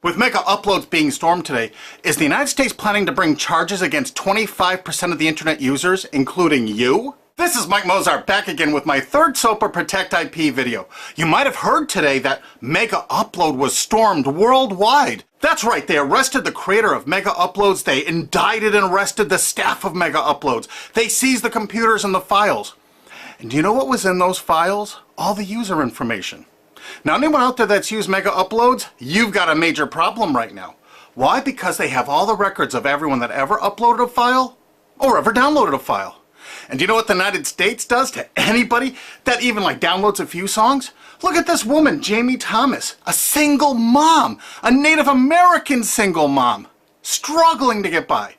With MegaUploads being stormed today, is the United States planning to bring charges against 25% of the internet users, including you? This is Mike Mozart back again with my third SOPA Protect IP video. You might have heard today that MegaUpload was stormed worldwide. That's right, they arrested the creator of MegaUploads, they indicted and arrested the staff of MegaUploads, they seized the computers and the files. And do you know what was in those files? All the user information. Now, anyone out there that's used MegaUploads, you've got a major problem right now. Why? Because they have all the records of everyone that ever uploaded a file or ever downloaded a file. And do you know what the United States does to anybody that even downloads a few songs? Look at this woman, Jamie Thomas, a single mom, a Native American single mom, struggling to get by.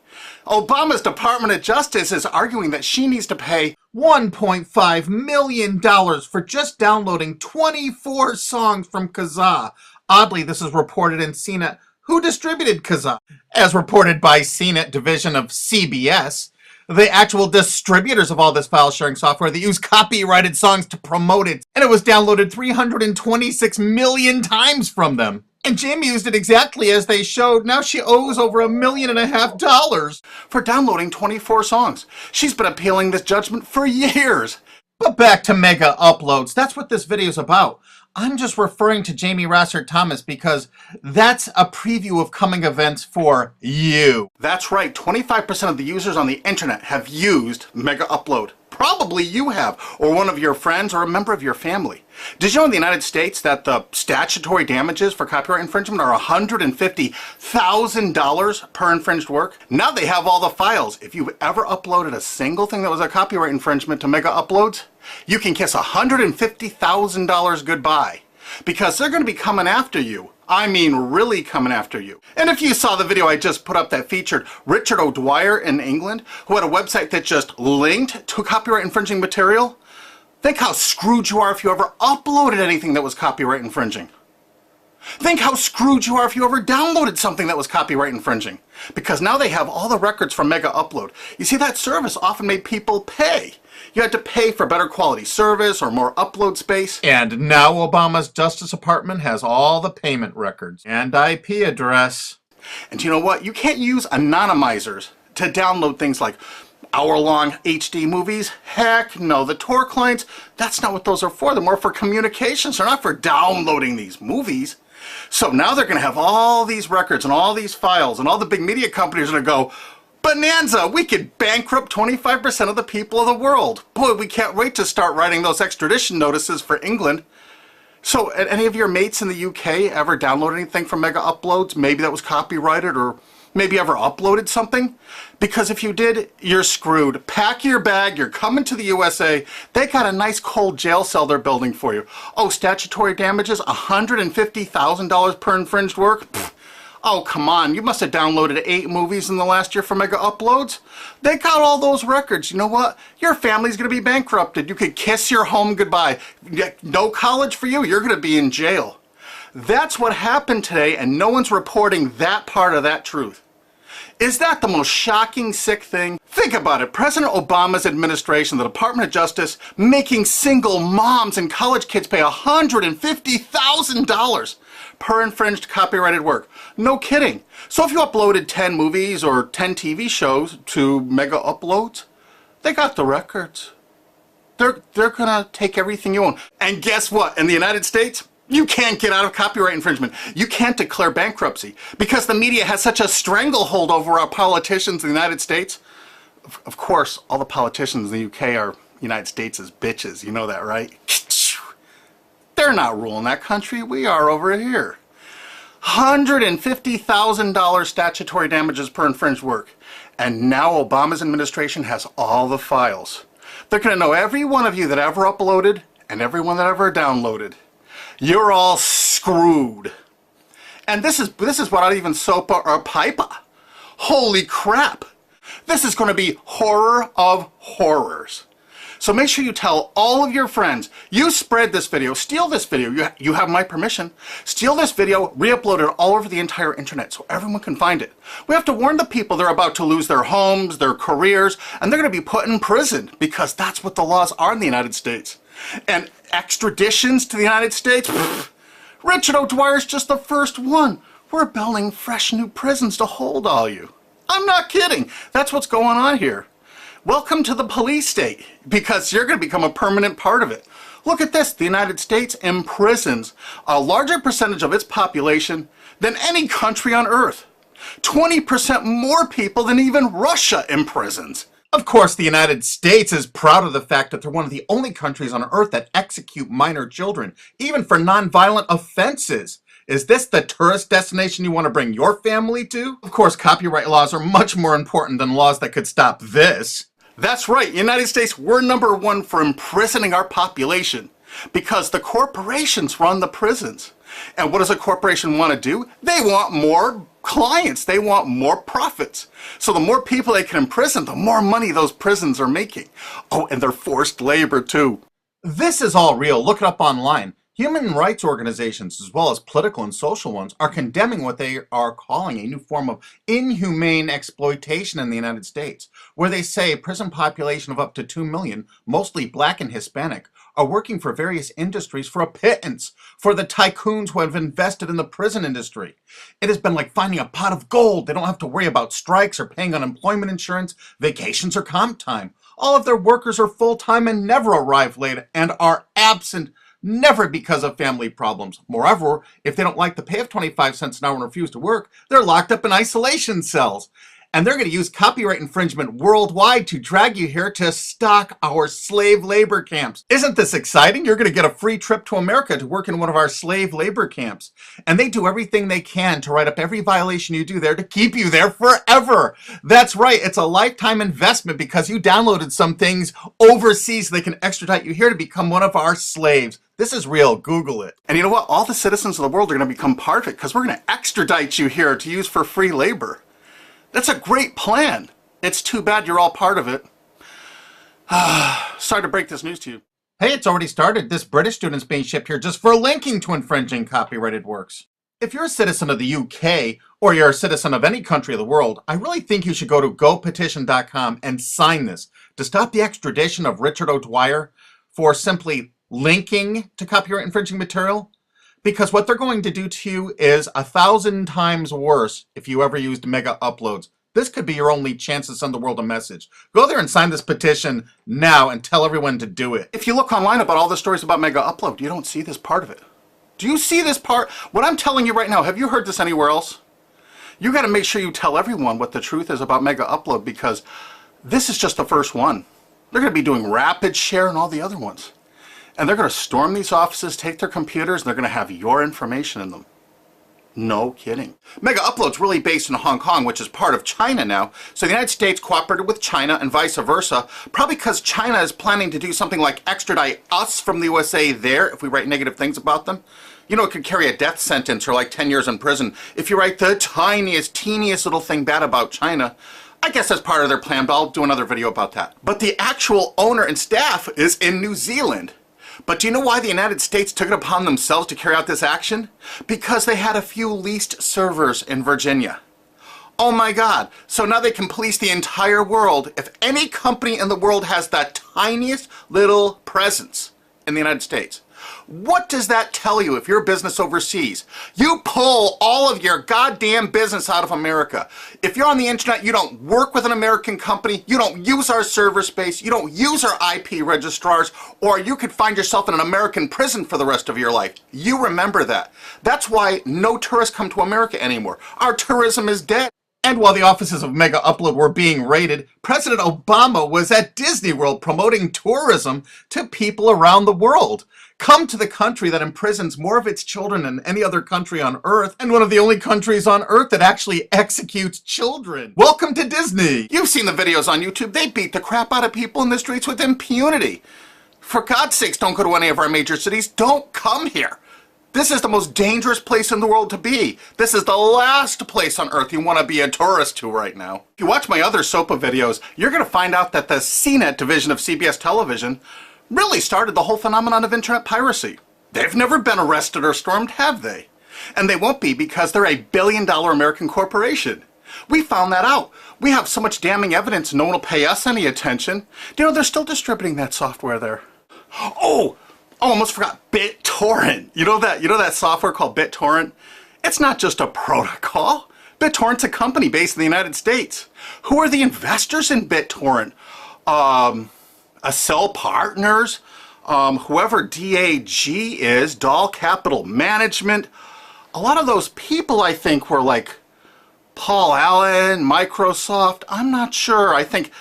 Obama's Department of Justice is arguing that she needs to pay $1.5 million for just downloading 24 songs from Kazaa. Oddly, this is reported in CNET. Who distributed Kazaa? As reported by CNET division of CBS, the actual distributors of all this file sharing software, they use copyrighted songs to promote it, and it was downloaded 326 million times from them. And Jamie used it exactly as they showed. Now she owes over $1.5 million for downloading 24 songs. She's been appealing this judgment for years. But back to MegaUploads. That's what this video is about. I'm just referring to Jamie Thomas because that's a preview of coming events for you. That's right, 25% of the users on the internet have used MegaUpload. Probably you have, or one of your friends, or a member of your family. Did you know in the United States that the statutory damages for copyright infringement are $150,000 per infringed work? Now they have all the files. If you've ever uploaded a single thing that was a copyright infringement to MegaUploads, you can kiss $150,000 goodbye. Because they're going to be coming after you. I mean, really coming after you. And if you saw the video I just put up that featured Richard O'Dwyer in England, who had a website that just linked to copyright infringing material, think how screwed you are if you ever uploaded anything that was copyright infringing. Think how screwed you are if you ever downloaded something that was copyright infringing. Because now they have all the records from MegaUpload. You see, that service often made people pay. You had to pay for better quality service or more upload space. And now Obama's Justice Department has all the payment records and IP address. And you know what? You can't use anonymizers to download things like hour-long HD movies. Heck no, the Tor clients, that's not what those are for. They're more for communications. They're not for downloading these movies. So now they're going to have all these records and all these files, and all the big media companies are going to go, bonanza, we could bankrupt 25% of the people of the world. Boy, we can't wait to start writing those extradition notices for England. So, any of your mates in the UK ever download anything from MegaUploads? Maybe that was copyrighted, or maybe ever uploaded something? Because if you did, you're screwed. Pack your bag, you're coming to the USA. They got a nice cold jail cell they're building for you. Oh, statutory damages, $150,000 per infringed work? Pfft. Oh, come on, you must have downloaded 8 movies in the last year from MegaUploads. They got all those records. You know what? Your family's going to be bankrupted. You could kiss your home goodbye. No college for you. You're going to be in jail. That's what happened today, and no one's reporting that part of that truth. Is that the most shocking, sick thing? Think about it. President Obama's administration, the Department of Justice, making single moms and college kids pay $150,000 per infringed copyrighted work. No kidding. So if you uploaded 10 movies or 10 TV shows to MegaUploads, they got the records. They're gonna take everything you own. And guess what? In the United States, you can't get out of copyright infringement. You can't declare bankruptcy because the media has such a stranglehold over our politicians in the United States. Of course, all the politicians in the UK are United States' bitches. You know that, right? They're not ruling that country. We are over here. $150,000 statutory damages per infringed work. And now Obama's administration has all the files. They're going to know every one of you that ever uploaded and everyone that ever downloaded. You're all screwed. And this is without even SOPA or PIPA. Holy crap. This is going to be horror of horrors. So make sure you tell all of your friends, you spread this video, steal this video, you have my permission, steal this video, re-upload it all over the entire internet so everyone can find it. We have to warn the people they're about to lose their homes, their careers, and they're going to be put in prison because that's what the laws are in the United States. And extraditions to the United States? Pfft, Richard O'Dwyer's just the first one. We're building fresh new prisons to hold all you. I'm not kidding. That's what's going on here. Welcome to the police state, because you're going to become a permanent part of it. Look at this. The United States imprisons a larger percentage of its population than any country on earth. 20% more people than even Russia imprisons. Of course, the United States is proud of the fact that they're one of the only countries on earth that execute minor children, even for nonviolent offenses. Is this the tourist destination you want to bring your family to? Of course, copyright laws are much more important than laws that could stop this. That's right, United States, we're #1 for imprisoning our population because the corporations run the prisons. And what does a corporation want to do? They want more clients. They want more profits. So the more people they can imprison, the more money those prisons are making. Oh, and they're forced labor too. This is all real. Look it up online. Human rights organizations, as well as political and social ones, are condemning what they are calling a new form of inhumane exploitation in the United States, where they say a prison population of up to 2 million, mostly black and Hispanic, are working for various industries for a pittance for the tycoons who have invested in the prison industry. It has been like finding a pot of gold. They don't have to worry about strikes or paying unemployment insurance, vacations, or comp time. All of their workers are full-time and never arrive late and are absent, never because of family problems. Moreover, if they don't like the pay of 25 cents an hour and refuse to work, they're locked up in isolation cells. And they're going to use copyright infringement worldwide to drag you here to stock our slave labor camps. Isn't this exciting? You're going to get a free trip to America to work in one of our slave labor camps. And they do everything they can to write up every violation you do there to keep you there forever. That's right. It's a lifetime investment because you downloaded some things overseas so they can extradite you here to become one of our slaves. This is real. Google it. And you know what? All the citizens of the world are going to become part of it because we're going to extradite you here to use for free labor. That's a great plan. It's too bad you're all part of it. Sorry to break this news to you. Hey, it's already started. This British student's being shipped here just for linking to infringing copyrighted works. If you're a citizen of the UK, or you're a citizen of any country of the world, I really think you should go to gopetition.com and sign this to stop the extradition of Richard O'Dwyer for simply linking to copyright infringing material. Because what they're going to do to you is 1,000 times worse if you ever used MegaUploads. This could be your only chance to send the world a message. Go there and sign this petition now and tell everyone to do it. If you look online about all the stories about MegaUpload, you don't see this part of it. Do you see this part? What I'm telling you right now, have you heard this anywhere else? You got to make sure you tell everyone what the truth is about MegaUpload because this is just the first one. They're going to be doing rapid share and all the other ones. And they're going to storm these offices, take their computers, and they're going to have your information in them. No kidding. MegaUpload's really based in Hong Kong, which is part of China now. So the United States cooperated with China and vice versa, probably because China is planning to do something like extradite us from the USA there if we write negative things about them. You know, it could carry a death sentence or like 10 years in prison if you write the tiniest, teeniest little thing bad about China. I guess that's part of their plan, but I'll do another video about that. But the actual owner and staff is in New Zealand. But do you know why the United States took it upon themselves to carry out this action? Because they had a few leased servers in Virginia. Oh my God. So now they can police the entire world. If any company in the world has that tiniest little presence in the United States, what does that tell you if you're a business overseas? You pull all of your goddamn business out of America. If you're on the internet, you don't work with an American company, you don't use our server space, you don't use our IP registrars, or you could find yourself in an American prison for the rest of your life. You remember that. That's why no tourists come to America anymore. Our tourism is dead. And while the offices of MegaUpload were being raided, President Obama was at Disney World promoting tourism to people around the world. Come to the country that imprisons more of its children than any other country on Earth, and one of the only countries on Earth that actually executes children. Welcome to Disney! You've seen the videos on YouTube. They beat the crap out of people in the streets with impunity. For God's sakes, don't go to any of our major cities. Don't come here. This is the most dangerous place in the world to be. This is the last place on Earth you want to be a tourist to right now. If you watch my other SOPA videos, you're going to find out that the CNET division of CBS television really started the whole phenomenon of internet piracy. They've never been arrested or stormed, have they? And they won't be because they're a billion-dollar American corporation. We found that out. We have so much damning evidence no one will pay us any attention. Do you know they're still distributing that software there? Oh, almost forgot BitTorrent. You know that software called BitTorrent? It's not just a protocol. BitTorrent's a company based in the United States. Who are the investors in BitTorrent? Accel Partners, whoever DAG is, Dahl Capital Management. A lot of those people, I think, were like Paul Allen, Microsoft. I'm not sure. I think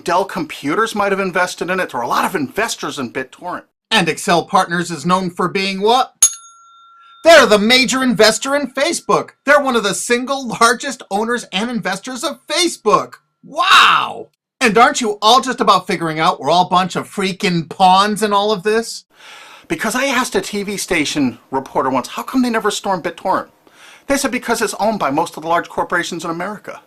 Dell Computers might have invested in it. There are a lot of investors in BitTorrent. And Accel Partners is known for being what? They're the major investor in Facebook. They're one of the single largest owners and investors of Facebook. Wow! And aren't you all just about figuring out we're all a bunch of freaking pawns in all of this? Because I asked a TV station reporter once, how come they never stormed BitTorrent? They said because it's owned by most of the large corporations in America.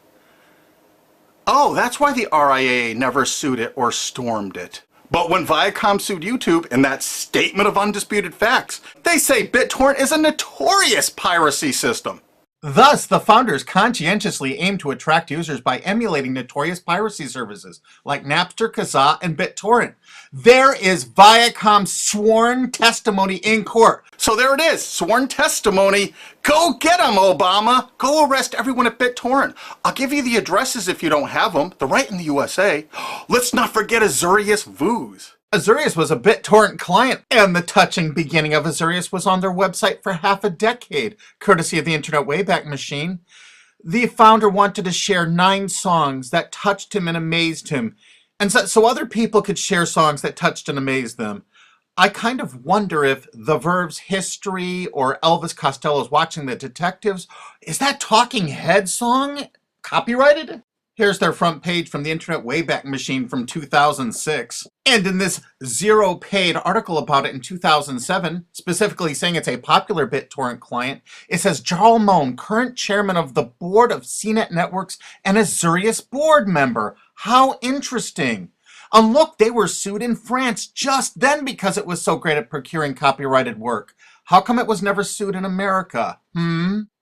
Oh, that's why the RIAA never sued it or stormed it. But when Viacom sued YouTube in that statement of undisputed facts, they say BitTorrent is a notorious piracy system. Thus, the founders conscientiously aim to attract users by emulating notorious piracy services like Napster, Kazaa, and BitTorrent. There is Viacom's sworn testimony in court. So there it is, sworn testimony. Go get them, Obama. Go arrest everyone at BitTorrent. I'll give you the addresses if you don't have them. They're right in the USA. Let's not forget Azurius Vooz. Azurius was a BitTorrent client, and the touching beginning of Azurius was on their website for half a decade, courtesy of the Internet Wayback Machine. The founder wanted to share 9 songs that touched him and amazed him, and so other people could share songs that touched and amazed them. I kind of wonder if The Verve's History or Elvis Costello's Watching the Detectives, is that Talking Head song copyrighted? Here's their front page from the Internet Wayback Machine from 2006. And in this zero-paid article about it in 2007, specifically saying it's a popular BitTorrent client, it says Jarl Moan, current chairman of the board of CNET Networks and Azurius board member. How interesting. And look, they were sued in France just then because it was so great at procuring copyrighted work. How come it was never sued in America?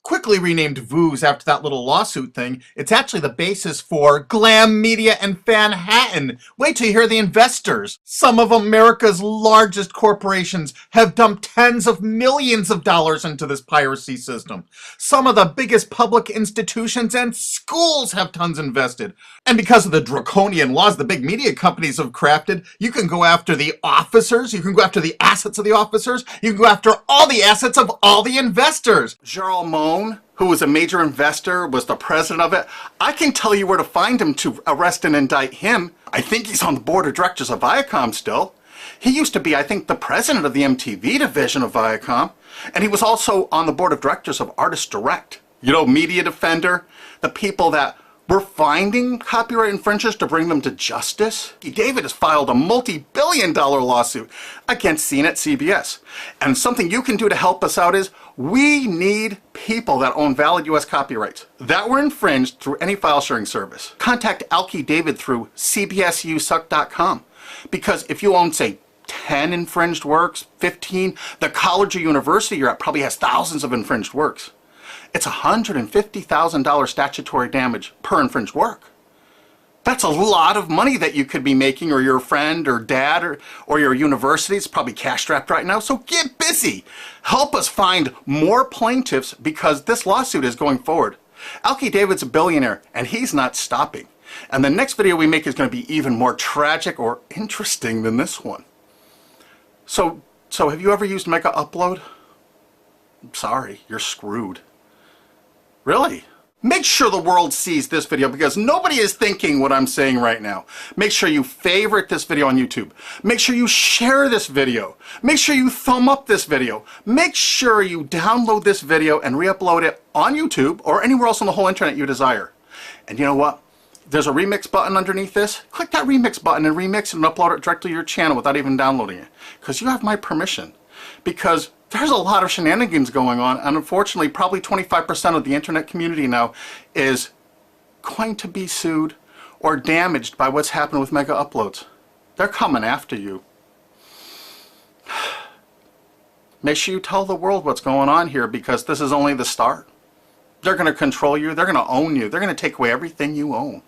Quickly renamed Vooz after that little lawsuit thing, it's actually the basis for Glam Media and Fanhattan. Wait till you hear the investors. Some of America's largest corporations have dumped tens of millions of dollars into this piracy system. Some of the biggest public institutions and schools have tons invested. And because of the draconian laws the big media companies have crafted, you can go after the officers, you can go after the assets of the officers, you can go after all the assets of all the investors. Jarl Moan, who was a major investor, was the president of it. I can tell you where to find him to arrest and indict him. I think he's on the board of directors of Viacom still. He used to be, I think, the president of the MTV division of Viacom. And he was also on the board of directors of Artist Direct. You know, Media Defender, the people that were finding copyright infringers to bring them to justice. David has filed a multi-billion-dollar lawsuit against CNET CBS. And something you can do to help us out is we need people that own valid US copyrights that were infringed through any file sharing service. Contact Alki David through cbsusuck.com, because if you own, say, 10 infringed works, 15, the college or university you're at probably has thousands of infringed works. It's $150,000 statutory damage per infringed work. That's a lot of money that you could be making, or your friend or dad or your university is probably cash-strapped right now. So get busy. Help us find more plaintiffs because this lawsuit is going forward. Alki David's a billionaire and he's not stopping. And the next video we make is going to be even more tragic or interesting than this one. So have you ever used MegaUpload? I'm sorry, you're screwed. Really? Make sure the world sees this video because nobody is thinking what I'm saying right now. Make sure you favorite this video on YouTube. Make sure you share this video. Make sure you thumb up this video. Make sure you download this video and re-upload it on YouTube or anywhere else on the whole internet you desire. And you know what? There's a remix button underneath this. Click that remix button and remix it and upload it directly to your channel without even downloading it. Because you have my permission. Because there's a lot of shenanigans going on, and unfortunately probably 25% of the internet community now is going to be sued or damaged by what's happened with MegaUploads. They're coming after you. Make sure you tell the world what's going on here because this is only the start. They're going to control you, they're going to own you, they're going to take away everything you own.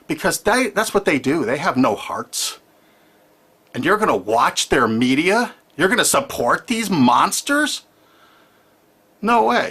Because that's what they do, they have no hearts. And you're going to watch their media? You're going to support these monsters? No way.